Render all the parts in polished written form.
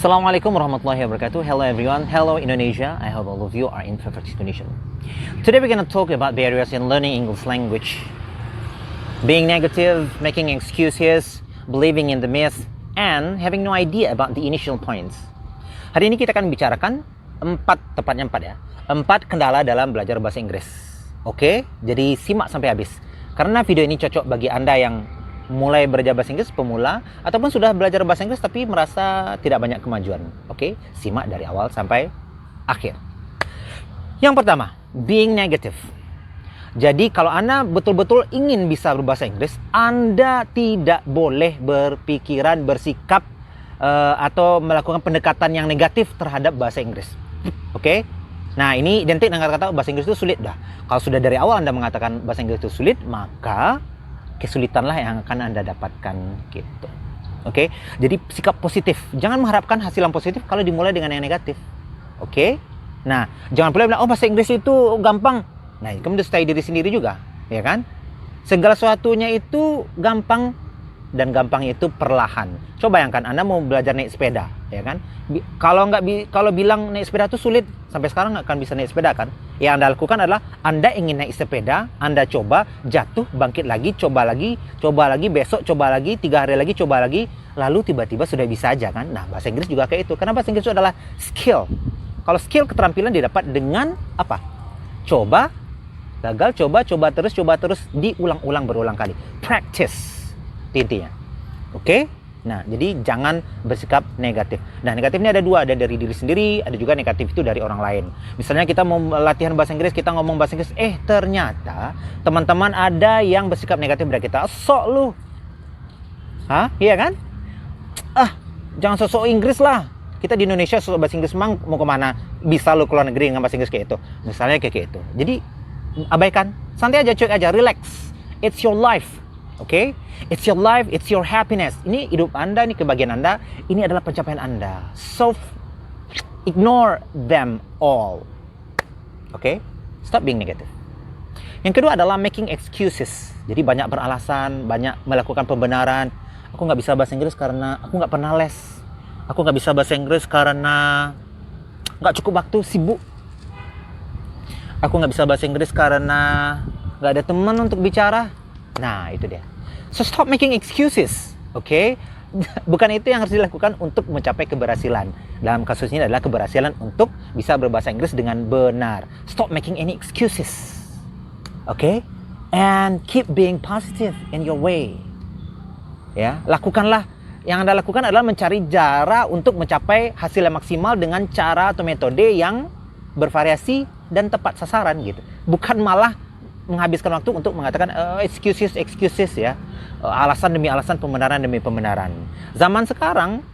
Assalamualaikum warahmatullahi wabarakatuh. Hello everyone. Hello Indonesia. I hope all of you are in perfect condition. Today we're going to talk about barriers in learning English language. Being negative, making excuses, believing in the myth, and having no idea about the initial points. Hari ini kita akan bicarakan empat kendala dalam belajar bahasa Inggris. Oke, jadi simak sampai habis. Karena video ini cocok bagi Anda yang mulai belajar bahasa Inggris pemula ataupun sudah belajar bahasa Inggris tapi merasa tidak banyak kemajuan. Oke, simak dari awal sampai akhir. Yang pertama, being negative. Jadi kalau Anda betul-betul ingin bisa berbahasa Inggris, Anda tidak boleh berpikiran, bersikap atau melakukan pendekatan yang negatif terhadap bahasa Inggris. Oke? Nah, ini identik dengan kata-kata bahasa Inggris itu sulit dah. Kalau sudah dari awal Anda mengatakan bahasa Inggris itu sulit, maka kesulitanlah yang akan Anda dapatkan gitu. Oke? Jadi sikap positif. Jangan mengharapkan hasil yang positif kalau dimulai dengan yang negatif. Oke? Nah, jangan pula bilang, oh bahasa Inggris itu gampang. Nah, kamu mesti tahu diri sendiri juga, ya kan? Segala sesuatunya itu gampang dan gampang itu perlahan. Coba bayangkan Anda mau belajar naik sepeda, ya kan? Kalau bilang naik sepeda itu sulit, sampai sekarang nggak akan bisa naik sepeda kan? Yang Anda lakukan adalah Anda ingin naik sepeda, Anda coba, jatuh, bangkit lagi, coba lagi, besok coba lagi, 3 hari lagi coba lagi, lalu tiba-tiba sudah bisa aja kan? Nah, bahasa Inggris juga kayak itu. Karena bahasa Inggris itu adalah skill. Kalau skill, keterampilan didapat dengan apa? Coba, gagal, coba terus, diulang-ulang berulang kali. Practice, intinya. Oke? Nah, jadi jangan bersikap negatif. Nah, negatif ini ada dua, ada dari diri sendiri, ada juga negatif itu dari orang lain. Misalnya kita mau latihan bahasa Inggris, kita ngomong bahasa Inggris, ternyata teman-teman ada yang bersikap negatif dari kita. Sok lu. Hah? Iya kan? Jangan sosok Inggris lah. Kita di Indonesia sosok bahasa Inggris mau kemana? Bisa lu keluar negeri dengan bahasa Inggris kayak itu. Misalnya kayak itu. Jadi abaikan, santai aja, cuek aja, relax. It's your life. Oke, it's your life, it's your happiness. Ini hidup Anda, ini kebahagiaan Anda, ini adalah pencapaian Anda. So ignore them all. Oke, stop being negative. Yang kedua adalah making excuses. Jadi banyak beralasan, banyak melakukan pembenaran. Aku nggak bisa bahasa Inggris karena aku nggak pernah les. Aku nggak bisa bahasa Inggris karena nggak cukup waktu, sibuk. Aku nggak bisa bahasa Inggris karena nggak ada teman untuk bicara. Nah, itu dia. So stop making excuses, oke? Bukan itu yang harus dilakukan untuk mencapai keberhasilan. Dalam kasus ini adalah keberhasilan untuk bisa berbahasa Inggris dengan benar. Stop making any excuses, oke? And keep being positive in your way. Ya, lakukanlah. Yang Anda lakukan adalah mencari cara untuk mencapai hasil yang maksimal dengan cara atau metode yang bervariasi dan tepat sasaran gitu. Bukan malah menghabiskan waktu untuk mengatakan excuses ya, alasan demi alasan, pembenaran demi pembenaran. Zaman sekarang,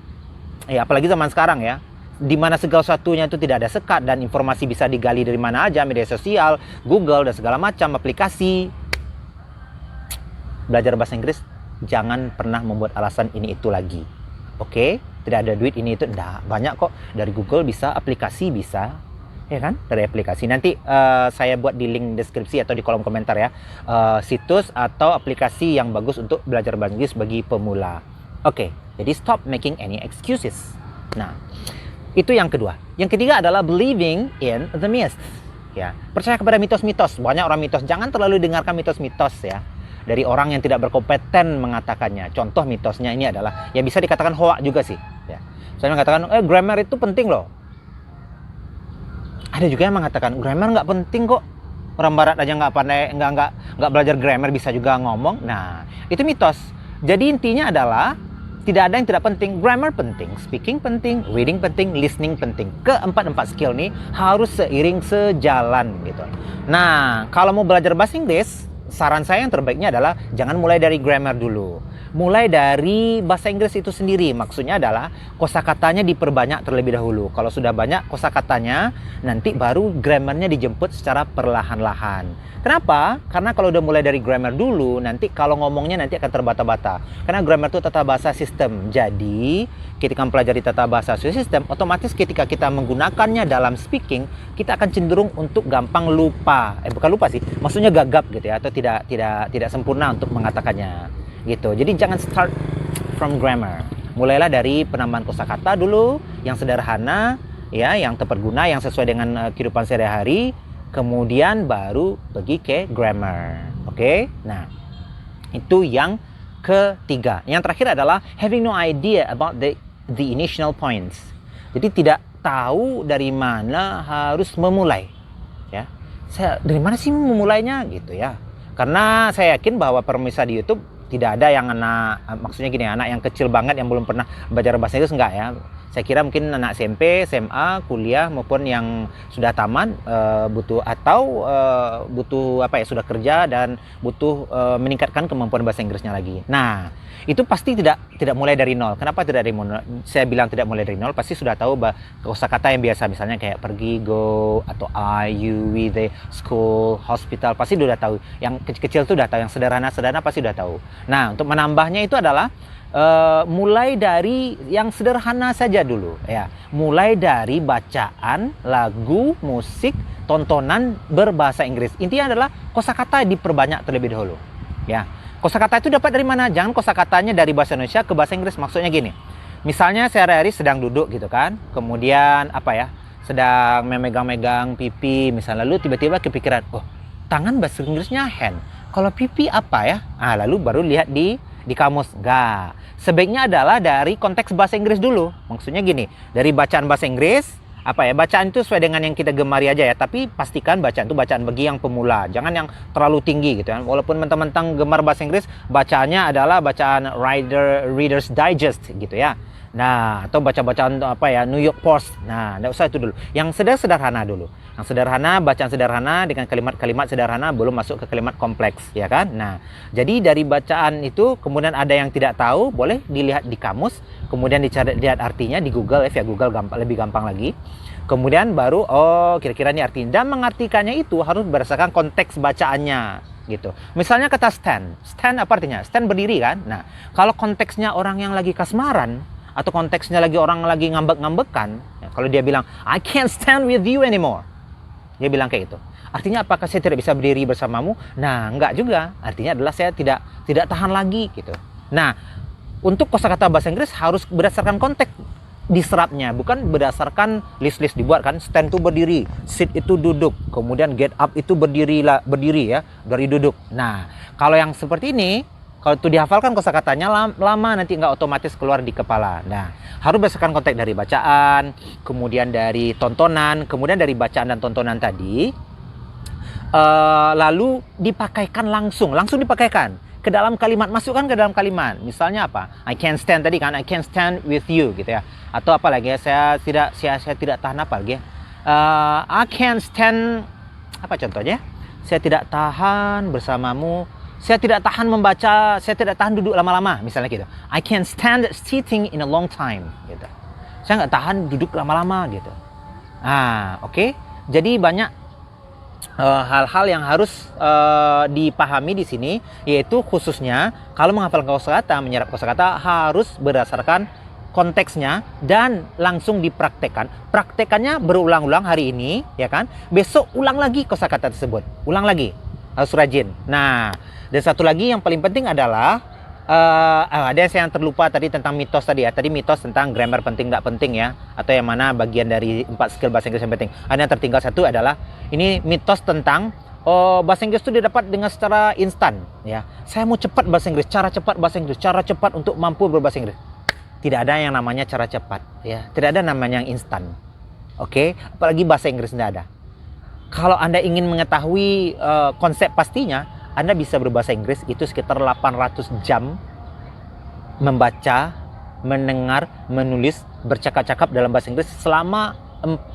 ya apalagi zaman sekarang ya, di mana segala sesuatunya itu tidak ada sekat dan informasi bisa digali dari mana aja, media sosial, Google dan segala macam aplikasi. Belajar bahasa Inggris jangan pernah membuat alasan ini itu lagi. Oke? Tidak ada duit ini itu, enggak, banyak kok dari Google bisa, aplikasi bisa. Ya kan, dari aplikasi. Nanti saya buat di link deskripsi atau di kolom komentar ya, situs atau aplikasi yang bagus untuk belajar bahasa Inggris bagi pemula. Oke, jadi stop making any excuses. Nah, itu yang kedua. Yang ketiga adalah believing in the myth. Ya, percaya kepada mitos-mitos. Banyak orang mitos. Jangan terlalu dengarkan mitos-mitos ya dari orang yang tidak berkompeten mengatakannya. Contoh mitosnya ini adalah, ya bisa dikatakan hoax juga sih. Ya, saya mengatakan grammar itu penting loh. Ada juga yang mengatakan grammar nggak penting kok, orang barat aja nggak pandai, nggak belajar grammar bisa juga ngomong. Nah, itu mitos. Jadi intinya adalah tidak ada yang tidak penting. Grammar penting, speaking penting, reading penting, listening penting. Keempat skill ini harus seiring sejalan gitu. Nah, kalau mau belajar bahasa Inggris, saran saya yang terbaiknya adalah jangan mulai dari grammar dulu. Mulai dari bahasa Inggris itu sendiri. Maksudnya adalah kosakatanya diperbanyak terlebih dahulu. Kalau sudah banyak kosakatanya, nanti baru grammarnya dijemput secara perlahan-lahan. Kenapa? Karena kalau udah mulai dari grammar dulu, nanti kalau ngomongnya nanti akan terbata-bata. Karena grammar itu tata bahasa sistem. Jadi, ketika mempelajari tata bahasa sistem, otomatis ketika kita menggunakannya dalam speaking, kita akan cenderung untuk gampang lupa. Bukan lupa sih, maksudnya gagap gitu ya, atau tidak sempurna untuk mengatakannya. Gitu. Jadi jangan start from grammar. Mulailah dari penambahan kosakata dulu yang sederhana, ya, yang tepat guna, yang sesuai dengan kehidupan sehari-hari. Kemudian baru pergi ke grammar. Oke? Nah, itu yang ketiga. Yang terakhir adalah having no idea about the initial points. Jadi tidak tahu dari mana harus memulai. Ya, dari mana sih memulainya gitu ya? Karena saya yakin bahwa pemirsa di YouTube tidak ada yang maksudnya gini, anak yang kecil banget yang belum pernah belajar bahasa Inggris, enggak ya. Saya kira mungkin anak SMP, SMA, kuliah maupun yang sudah tamat butuh sudah kerja dan butuh meningkatkan kemampuan bahasa Inggrisnya lagi. Nah, itu pasti tidak mulai dari nol. Kenapa tidak dari nol? Saya bilang tidak mulai dari nol, pasti sudah tahu kosakata yang biasa, misalnya kayak pergi, go, atau I, you, we, they, school, hospital, pasti sudah tahu. Yang kecil-kecil itu sudah tahu, yang sederhana pasti sudah tahu. Nah, untuk menambahnya itu adalah mulai dari yang sederhana saja dulu, ya. Mulai dari bacaan, lagu, musik, tontonan berbahasa Inggris. Intinya adalah kosakata diperbanyak terlebih dahulu, ya. Kosakata itu dapat dari mana? Jangan kosakatanya dari bahasa Indonesia ke bahasa Inggris. Maksudnya gini, misalnya sehari-hari sedang duduk gitu kan, kemudian sedang memegang-megang pipi misalnya, lalu tiba-tiba kepikiran, oh, tangan bahasa Inggrisnya hand, kalau pipi apa ya? Lalu baru lihat di kamus. Enggak, sebaiknya adalah dari konteks bahasa Inggris dulu. Maksudnya gini, dari bacaan bahasa Inggris, bacaan itu sesuai dengan yang kita gemari aja ya, tapi pastikan bacaan itu bacaan bagi yang pemula, jangan yang terlalu tinggi gitu kan. Walaupun mentang-mentang gemar bahasa Inggris, bacaannya adalah bacaan Reader's Digest gitu ya. Nah, atau baca-bacaan New York Post. Nah, enggak usah itu dulu. Yang sederhana dulu. Yang sederhana, bacaan sederhana dengan kalimat-kalimat sederhana, belum masuk ke kalimat kompleks, ya kan? Nah, jadi dari bacaan itu kemudian ada yang tidak tahu, boleh dilihat di kamus, kemudian lihat artinya di Google, via Google lebih gampang lagi. Kemudian baru kira-kira ini artinya, dan mengartikannya itu harus berdasarkan konteks bacaannya gitu. Misalnya kata stand apa artinya? Stand berdiri kan? Nah, kalau konteksnya orang yang lagi kasmaran atau konteksnya lagi orang lagi ngambek-ngambekan, ya, kalau dia bilang I can't stand with you anymore, dia bilang kayak gitu, artinya apakah saya tidak bisa berdiri bersamamu? Nah, enggak juga, artinya adalah saya tidak tahan lagi gitu. Nah, untuk kosakata bahasa Inggris harus berdasarkan konteks diserapnya, bukan berdasarkan list-list dibuat kan. Stand itu berdiri, sit itu duduk, kemudian get up itu berdiri ya, dari duduk. Nah, kalau yang seperti ini, kalau itu dihafalkan kosakatanya lama nanti nggak otomatis keluar di kepala. Nah, harus berdasarkan konteks dari bacaan, kemudian dari tontonan, kemudian dari bacaan dan tontonan tadi, lalu dipakaikan langsung dipakaikan ke dalam kalimat, masukkan ke dalam kalimat. Misalnya apa? I can't stand tadi kan, I can't stand with you gitu ya. Atau apa lagi ya? Saya tidak tahan apa lagi ya? I can't stand, apa contohnya? Saya tidak tahan bersamamu. Saya tidak tahan membaca, saya tidak tahan duduk lama-lama, misalnya gitu. I can't stand sitting in a long time, gitu. Saya nggak tahan duduk lama-lama, gitu. Oke. Jadi banyak hal-hal yang harus dipahami di sini, yaitu khususnya kalau menghafalkan kosakata, menyerap kosakata harus berdasarkan konteksnya dan langsung dipraktekkan. Praktekannya berulang-ulang hari ini, ya kan? Besok ulang lagi kosakata tersebut, ulang lagi, harus rajin. Nah, dan satu lagi yang paling penting adalah ada yang terlupa tadi tentang mitos tadi ya. Tadi mitos tentang grammar penting nggak penting ya, atau yang mana bagian dari 4 skill bahasa Inggris yang penting. Ada yang tertinggal satu adalah ini mitos tentang bahasa Inggris itu didapat dengan secara instan ya. Saya mau cepat bahasa Inggris, cara cepat untuk mampu berbahasa Inggris. Tidak ada yang namanya cara cepat ya. Tidak ada namanya yang instan. Oke, apalagi bahasa Inggris tidak ada. Kalau Anda ingin mengetahui konsep pastinya, Anda bisa berbahasa Inggris itu sekitar 800 jam membaca, mendengar, menulis, bercakap-cakap dalam bahasa Inggris selama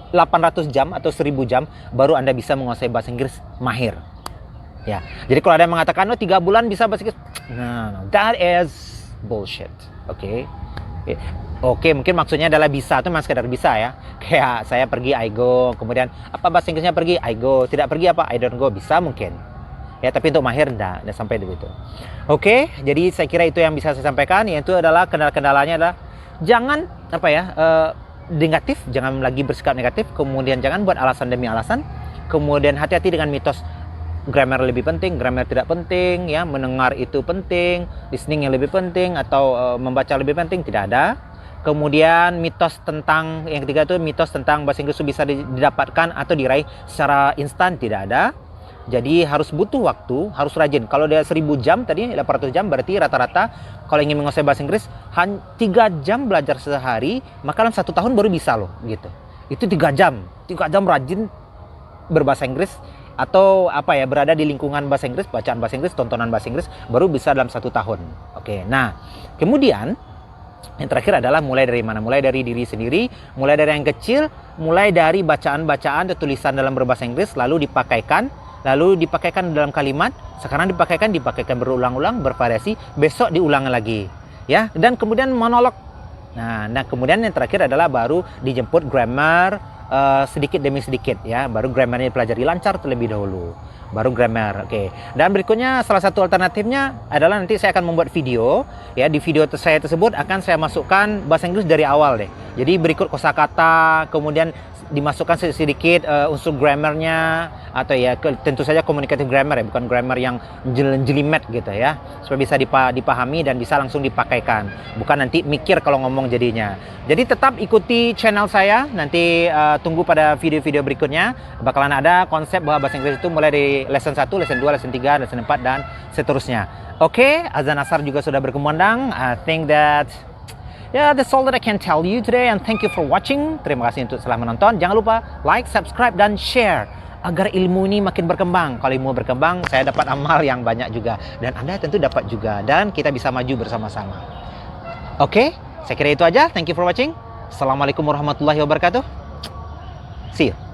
800 jam atau 1000 jam baru Anda bisa menguasai bahasa Inggris mahir. Ya. Jadi kalau ada yang mengatakan 3 bulan bisa bahasa Inggris, no, that is bullshit. Oke. Oke, mungkin maksudnya adalah bisa, itu memang sekedar bisa ya. Kayak saya pergi, I go. Kemudian apa bahasa Inggrisnya pergi, I go. Tidak pergi apa, I don't go. Bisa mungkin. Ya, tapi untuk mahir enggak sampai begitu. Oke, jadi saya kira itu yang bisa saya sampaikan. Yaitu adalah kendala-kendalanya adalah jangan negatif, jangan lagi bersikap negatif. Kemudian jangan buat alasan demi alasan. Kemudian hati-hati dengan mitos grammar lebih penting, grammar tidak penting, ya, mendengar itu penting, listening yang lebih penting, atau membaca lebih penting, tidak ada. Kemudian mitos tentang, yang ketiga itu mitos tentang bahasa Inggris itu bisa didapatkan atau diraih secara instan, tidak ada. Jadi harus butuh waktu, harus rajin. Kalau dia 1000 jam tadi, 800 jam, berarti rata-rata kalau ingin menguasai bahasa Inggris 3 jam belajar sehari, maka dalam 1 tahun baru bisa loh, gitu. Itu 3 jam rajin berbahasa Inggris, atau apa ya, berada di lingkungan bahasa Inggris, bacaan bahasa Inggris, tontonan bahasa Inggris, baru bisa dalam 1 tahun. Oke, nah kemudian yang terakhir adalah mulai dari mana? Mulai dari diri sendiri, mulai dari yang kecil, mulai dari bacaan-bacaan atau tulisan dalam berbahasa Inggris, lalu dipakaikan dalam kalimat, sekarang dipakaikan berulang-ulang, bervariasi, besok diulang lagi, ya, dan kemudian monolog. Nah kemudian yang terakhir adalah baru dijemput grammar sedikit demi sedikit, ya, baru grammarnya dipelajari lancar terlebih dahulu, baru grammar. Oke. Dan berikutnya salah satu alternatifnya adalah nanti saya akan membuat video, ya, di video saya tersebut akan saya masukkan bahasa Inggris dari awal deh. Jadi berikut kosakata, kemudian dimasukkan sedikit unsur grammarnya, atau ya tentu saja communicative grammar, ya, bukan grammar yang jelimet gitu, ya, supaya bisa dipahami dan bisa langsung dipakaikan, bukan nanti mikir kalau ngomong jadinya. Jadi tetap ikuti channel saya, nanti tunggu pada video-video berikutnya, bakalan ada konsep bahwa bahasa Inggris itu mulai dari lesson 1, lesson 2, lesson 3, lesson 4, dan seterusnya. Oke, azan asar juga sudah berkumandang. I think that that's all that I can tell you today, and thank you for watching. Terima kasih untuk telah menonton. Jangan lupa like, subscribe, dan share agar ilmu ini makin berkembang. Kalau ilmu berkembang, saya dapat amal yang banyak juga, dan Anda tentu dapat juga, dan kita bisa maju bersama-sama. Oke, saya kira itu aja. Thank you for watching. Assalamualaikum warahmatullahi wabarakatuh. See you.